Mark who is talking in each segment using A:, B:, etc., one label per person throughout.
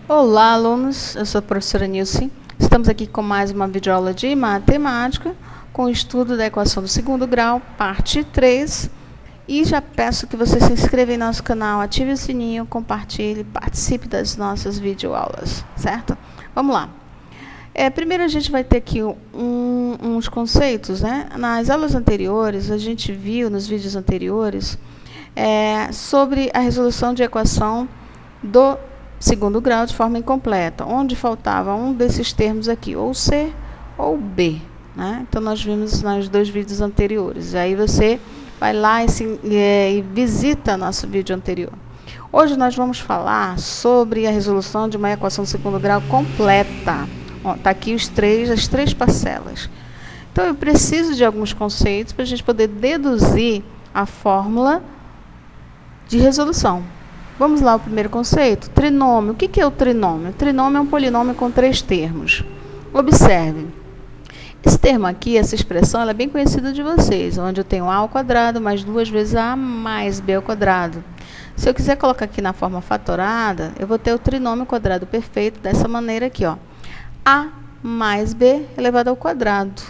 A: Olá, alunos, eu sou a professora Nilce. Estamos aqui com mais uma videoaula de matemática, com o estudo da equação do segundo grau, parte 3. E já peço que você se inscreva em nosso canal, ative o sininho, compartilhe, participe das nossas videoaulas, certo? Vamos lá. Primeiro a gente vai ter aqui uns conceitos, né? Nas aulas anteriores, a gente viu, nos vídeos anteriores, sobre a resolução de equação do segundo grau de forma incompleta, onde faltava um desses termos aqui, ou C ou B, né? Então, nós vimos nos dois vídeos anteriores. Aí você vai lá e visita nosso vídeo anterior. Hoje nós vamos falar sobre a resolução de uma equação de segundo grau completa. Está aqui as três parcelas. Então, eu preciso de alguns conceitos para a gente poder deduzir a fórmula de resolução. Vamos lá, o primeiro conceito, trinômio. O que é o trinômio? O trinômio é um polinômio com 3 termos. Observe, esse termo aqui, essa expressão, ela é bem conhecida de vocês, onde eu tenho a ao quadrado mais 2 vezes a mais b ao quadrado. Se eu quiser colocar aqui na forma fatorada, eu vou ter o trinômio quadrado perfeito dessa maneira aqui, ó. A mais b elevado ao quadrado.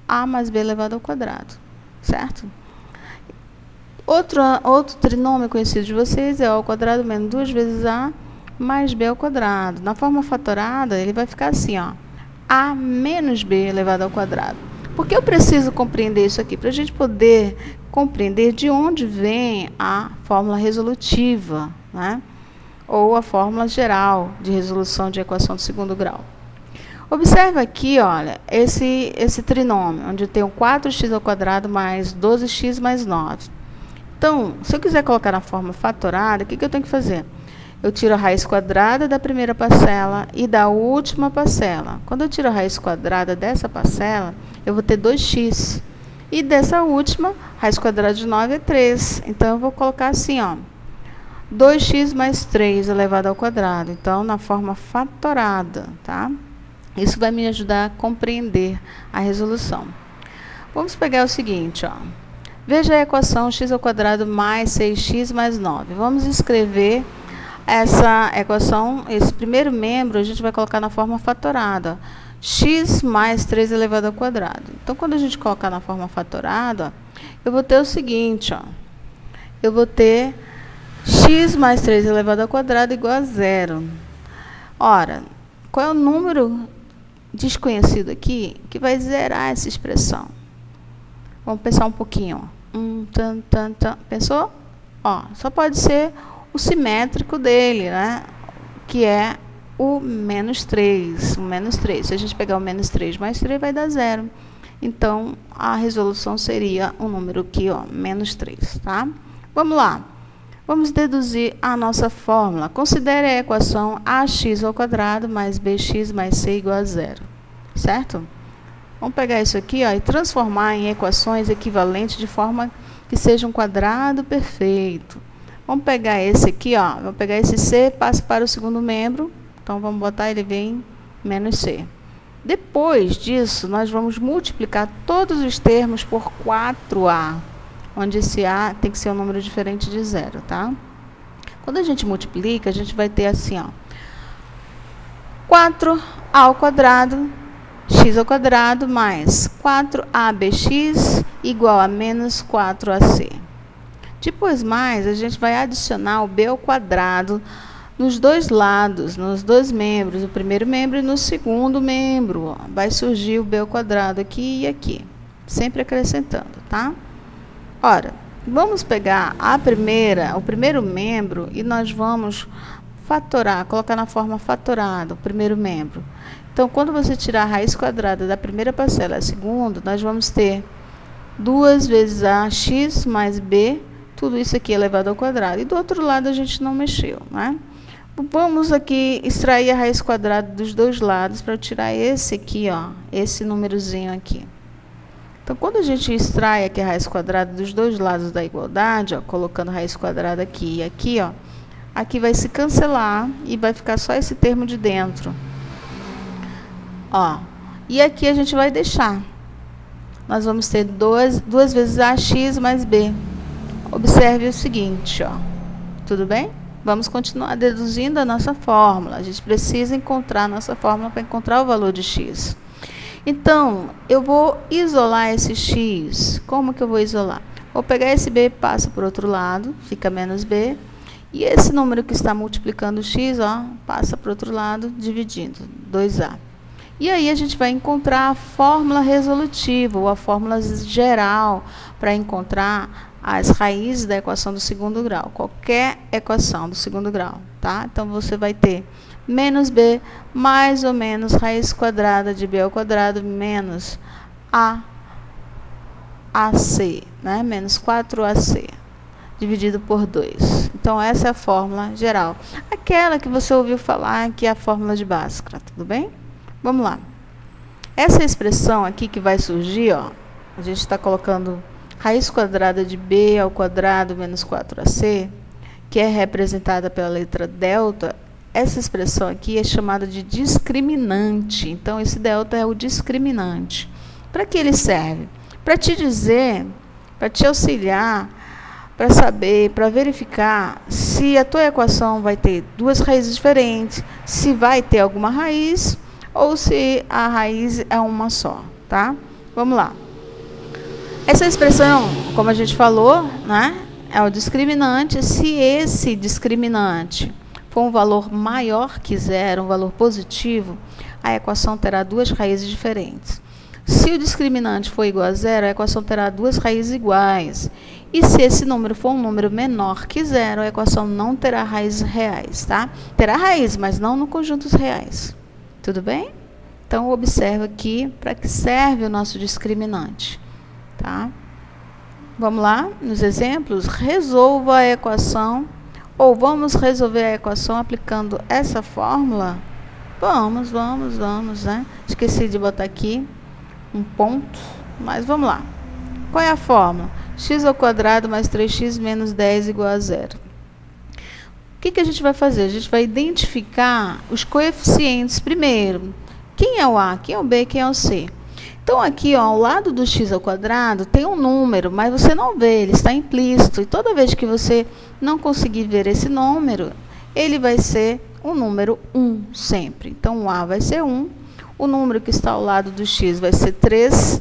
A: A mais b elevado ao quadrado, certo? Outro trinômio conhecido de vocês é a ao quadrado menos 2 vezes a mais b ao quadrado. Na forma fatorada, ele vai ficar assim, ó, a menos b elevado ao quadrado. Por que eu preciso compreender isso aqui? Para a gente poder compreender de onde vem a fórmula resolutiva, né? Ou a fórmula geral de resolução de equação do segundo grau. Observe aqui, olha, esse trinômio, onde eu tenho 4x ao quadrado mais 12x mais 9. Então, se eu quiser colocar na forma fatorada, o que eu tenho que fazer? Eu tiro a raiz quadrada da primeira parcela e da última parcela. Quando eu tiro a raiz quadrada dessa parcela, eu vou ter 2x. E dessa última, raiz quadrada de 9 é 3. Então, eu vou colocar assim, ó, 2x mais 3 elevado ao quadrado. Então, na forma fatorada, tá? Isso vai me ajudar a compreender a resolução. Vamos pegar o seguinte, ó. Veja a equação x ao quadrado mais 6x mais 9. Vamos escrever essa equação, esse primeiro membro, a gente vai colocar na forma fatorada. X mais 3 elevado ao quadrado. Então, quando a gente colocar na forma fatorada, eu vou ter o seguinte, ó. Eu vou ter x mais 3 elevado ao quadrado igual a 0. Ora, qual é o número desconhecido aqui que vai zerar essa expressão? Vamos pensar um pouquinho, ó. Pensou? Ó, só pode ser o simétrico dele, né? Que é o menos 3. O menos 3. Se a gente pegar o menos 3 mais 3, vai dar 0. Então, a resolução seria o número aqui, ó, menos 3, tá? Vamos lá. Vamos deduzir a nossa fórmula. Considere a equação ax ao quadrado mais bx mais c igual a 0. Certo? Vamos pegar isso aqui, ó, e transformar em equações equivalentes de forma que seja um quadrado perfeito. Vamos pegar esse aqui, ó, vamos pegar esse c, passa para o segundo membro. Então, vamos botar ele vem menos c. Depois disso, nós vamos multiplicar todos os termos por 4a, onde esse a tem que ser um número diferente de 0, tá? Quando a gente multiplica, a gente vai ter assim, ó, 4a ao quadrado x ao quadrado mais 4abx igual a menos 4ac. Depois mais, a gente vai adicionar o b ao quadrado nos dois lados, nos dois membros, no primeiro membro e no segundo membro. Ó. Vai surgir o b ao quadrado aqui e aqui, sempre acrescentando, tá? Ora, vamos pegar o primeiro membro e nós vamos fatorar, colocar na forma fatorada o primeiro membro. Então, quando você tirar a raiz quadrada da primeira parcela e a segunda, nós vamos ter 2 vezes ax mais b, tudo isso aqui elevado ao quadrado. E do outro lado a gente não mexeu, né? Vamos aqui extrair a raiz quadrada dos dois lados para tirar esse aqui, ó, esse númerozinho aqui. Então, quando a gente extrai aqui a raiz quadrada dos dois lados da igualdade, ó, colocando a raiz quadrada aqui e aqui, ó, aqui vai se cancelar e vai ficar só esse termo de dentro. Ó, e aqui a gente vai deixar. Nós vamos ter 2 vezes ax mais b. Observe o seguinte, ó. Tudo bem? vamos continuar deduzindo a nossa fórmula. A gente precisa encontrar a nossa fórmula para encontrar o valor de x. Então, eu vou isolar esse x. Como que eu vou isolar? Vou pegar esse b, passa para o outro lado, fica menos b. E esse número que está multiplicando o x, ó, passa para o outro lado, dividindo, 2a. E aí a gente vai encontrar a fórmula resolutiva, ou a fórmula geral, para encontrar as raízes da equação do segundo grau. Qualquer equação do segundo grau, tá? Então, você vai ter menos b mais ou menos raiz quadrada de b ao quadrado menos AC, né? Menos 4AC, dividido por 2. Então, essa é a fórmula geral. Aquela que você ouviu falar, que é a fórmula de Bhaskara, tudo bem? Vamos lá. Essa expressão aqui que vai surgir, ó, a gente está colocando raiz quadrada de b ao quadrado menos 4ac, que é representada pela letra delta. Essa expressão aqui é chamada de discriminante. Então, esse delta é o discriminante. Para que ele serve? Para te dizer, para te auxiliar, para saber, para verificar se a tua equação vai ter duas raízes diferentes, se vai ter alguma raiz ou se a raiz é uma só, tá? Vamos lá. Essa expressão, como a gente falou, né, é o discriminante. Se esse discriminante for um valor maior que zero, um valor positivo, a equação terá duas raízes diferentes. Se o discriminante for igual a zero, a equação terá duas raízes iguais. E se esse número for um número menor que zero, a equação não terá raízes reais, tá? Terá raiz, mas não no conjunto dos reais. Tudo bem? Então, observa aqui para que serve o nosso discriminante, tá? Vamos lá, nos exemplos, resolva a equação, ou vamos resolver a equação aplicando essa fórmula? Vamos, né? Esqueci de botar aqui um ponto, mas vamos lá. Qual é a fórmula? X ao quadrado mais 3x menos 10 igual a zero. O que a gente vai fazer? A gente vai identificar os coeficientes primeiro. Quem é o A, quem é o B, quem é o C? Então, aqui, ó, ao lado do x ao quadrado, tem um número, mas você não vê, ele está implícito. E toda vez que você não conseguir ver esse número, ele vai ser o número 1 sempre. Então, o A vai ser 1. O número que está ao lado do x vai ser 3.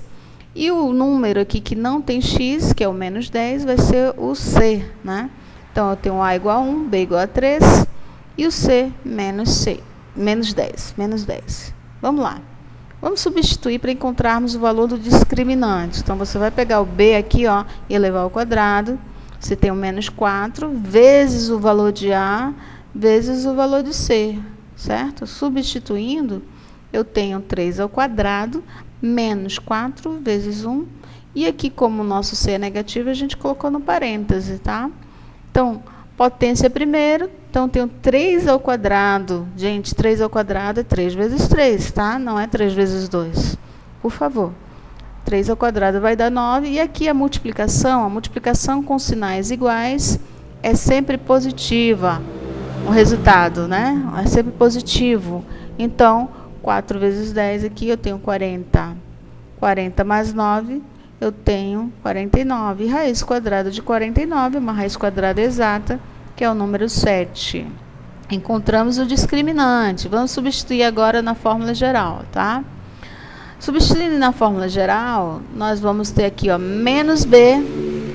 A: E o número aqui que não tem x, que é o menos 10, vai ser o C, né? Então, eu tenho A igual a 1, B igual a 3 e o C, menos 10. Vamos lá. Vamos substituir para encontrarmos o valor do discriminante. Então, você vai pegar o B aqui, ó, e elevar ao quadrado. Você tem o menos 4 vezes o valor de A vezes o valor de C, certo? Substituindo, eu tenho 3 ao quadrado menos 4 vezes 1. E aqui, como o nosso C é negativo, a gente colocou no parêntese, tá? Então, potência primeiro. Então, tenho 3 ao quadrado. Gente, 3 ao quadrado é 3 vezes 3, tá? Não é 3 vezes 2. Por favor. 3 ao quadrado vai dar 9. E aqui a multiplicação com sinais iguais é sempre positiva. O resultado, né? É sempre positivo. Então, 4 vezes 10 aqui, eu tenho 40. 40 mais 9, eu tenho 49. E raiz quadrada de 49, uma raiz quadrada exata, que é o número 7. Encontramos o discriminante. Vamos substituir agora na fórmula geral, tá? Substituindo na fórmula geral, nós vamos ter aqui, ó, menos b,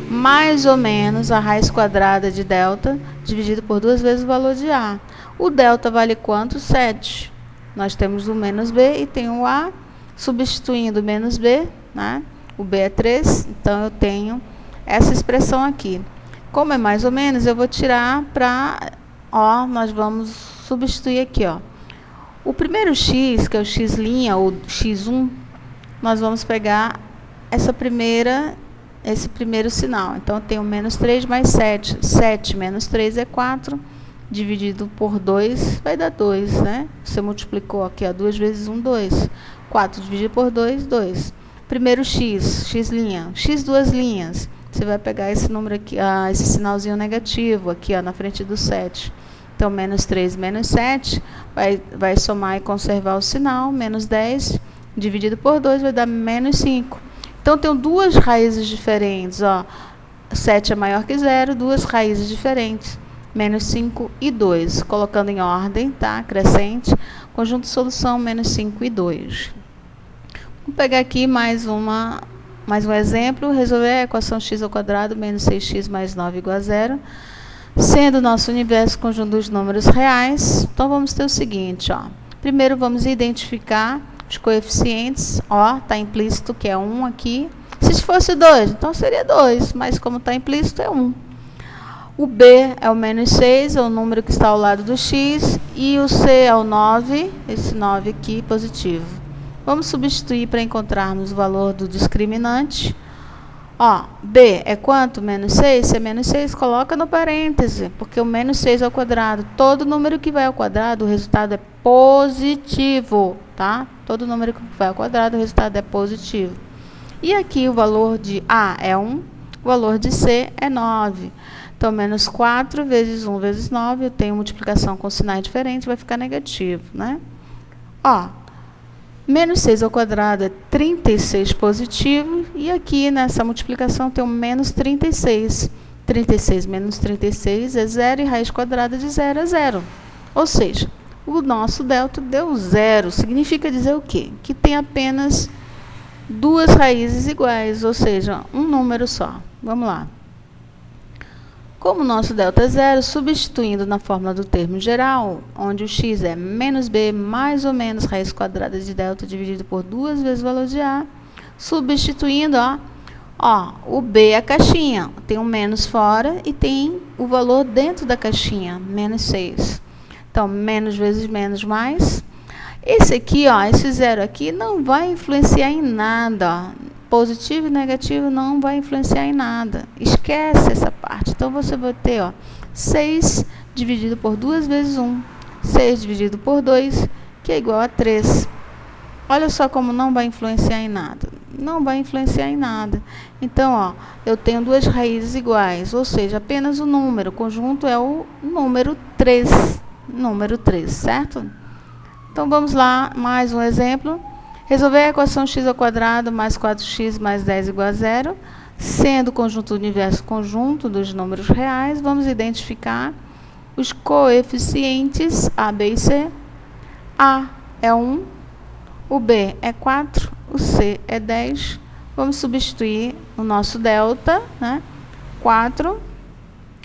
A: mais ou menos a raiz quadrada de delta, dividido por 2 vezes o valor de a. O delta vale quanto? 7. Nós temos o menos b e tem o a. Substituindo o menos b, né? O b é 3, então eu tenho essa expressão aqui. Como é mais ou menos, eu vou tirar para, ó, nós vamos substituir aqui, ó. O primeiro x, que é o x' ou x1, nós vamos pegar esse primeiro sinal. Então, eu tenho menos 3 mais 7. 7 menos 3 é 4. Dividido por 2, vai dar 2, né? Você multiplicou aqui, ó, 2 vezes 1, 2. 4 dividido por 2, 2. Primeiro x', x duas linhas. Você vai pegar esse número aqui, esse sinalzinho negativo aqui, ó, na frente do 7. Então, menos 3 menos 7, vai somar e conservar o sinal. Menos 10, dividido por 2, vai dar menos 5. Então, tenho duas raízes diferentes, ó. 7 é maior que 0, duas raízes diferentes. menos 5 e 2. Colocando em ordem, tá? Crescente. Conjunto de solução, menos 5 e 2. Vamos pegar aqui mais um exemplo. Resolver a equação x ao quadrado menos 6x mais 9 igual a 0. Sendo o nosso universo conjunto dos números reais. Então, vamos ter o seguinte, ó. Primeiro, vamos identificar os coeficientes. Ó, está implícito que é 1 aqui. Se fosse 2, então seria 2, mas como está implícito é 1. O B é o menos 6, é o número que está ao lado do x, e o C é o 9, esse 9 aqui positivo. Vamos substituir para encontrarmos o valor do discriminante. Ó, B é quanto? Menos 6? Se é menos 6, coloca no parêntese, porque o menos 6 ao quadrado. Todo número que vai ao quadrado, o resultado é positivo, tá? Todo número que vai ao quadrado, o resultado é positivo. E aqui o valor de A é 1, o valor de C é 9. Então, menos 4 vezes 1 vezes 9, eu tenho multiplicação com sinais diferentes, vai ficar negativo, né? Ó, menos 6 ao quadrado é 36 positivo, e aqui nessa multiplicação tem o menos 36. 36 menos 36 é 0, e raiz quadrada de 0 é 0. Ou seja, o nosso delta deu 0. Significa dizer o quê? Que tem apenas duas raízes iguais, ou seja, um número só. Vamos lá. Como o nosso delta é 0, substituindo na fórmula do termo geral, onde o x é menos b mais ou menos raiz quadrada de delta dividido por 2 vezes o valor de a, substituindo, ó, o b é a caixinha, tem um menos fora e tem o valor dentro da caixinha, menos 6. Então, menos vezes menos mais. Esse aqui, ó, esse 0 aqui não vai influenciar em nada, ó. Positivo e negativo não vai influenciar em nada. Esquece essa parte. Então, você vai ter, ó, 6 dividido por 2 vezes 1. 6 dividido por 2, que é igual a 3. Olha só como não vai influenciar em nada. Não vai influenciar em nada. Então, ó, eu tenho duas raízes iguais, ou seja, apenas o número. O conjunto é o número 3. Número 3, certo? Então, vamos lá, mais um exemplo. Resolver a equação x ao quadrado mais 4x mais 10 igual a 0. Sendo o conjunto do universo conjunto dos números reais, vamos identificar os coeficientes A, B e C. A é 1, o B é 4, o C é 10. Vamos substituir o nosso delta, né? 4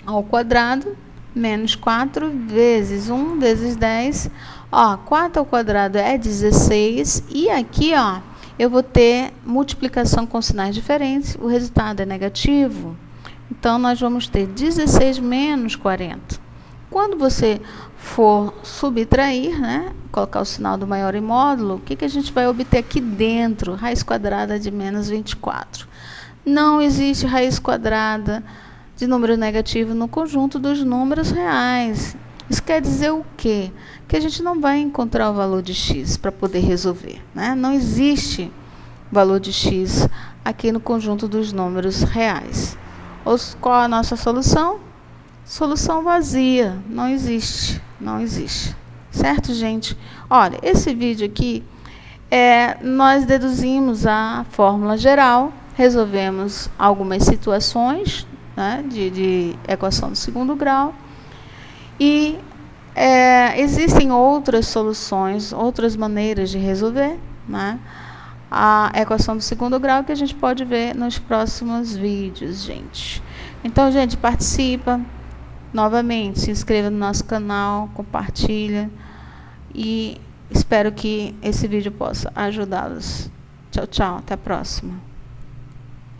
A: ao quadrado menos 4 vezes 1 vezes 10. Ó, 4 ao quadrado é 16. E aqui, ó, eu vou ter multiplicação com sinais diferentes. O resultado é negativo. Então, nós vamos ter 16 menos 40. Quando você for subtrair, né, colocar o sinal do maior em módulo, o que a gente vai obter aqui dentro? Raiz quadrada de menos 24. Não existe raiz quadrada de número negativo no conjunto dos números reais. Isso quer dizer o quê? Que a gente não vai encontrar o valor de x para poder resolver, né? Não existe valor de x aqui no conjunto dos números reais. Qual a nossa solução? Solução vazia. Não existe. Não existe. Certo, gente? Olha, esse vídeo aqui, nós deduzimos a fórmula geral, resolvemos algumas situações, né, de equação do segundo grau. E existem outras soluções, outras maneiras de resolver, né, a equação do segundo grau, que a gente pode ver nos próximos vídeos, gente. Então, gente, participa. Novamente, se inscreva no nosso canal, compartilha. E espero que esse vídeo possa ajudá-los. Tchau, tchau. Até a próxima.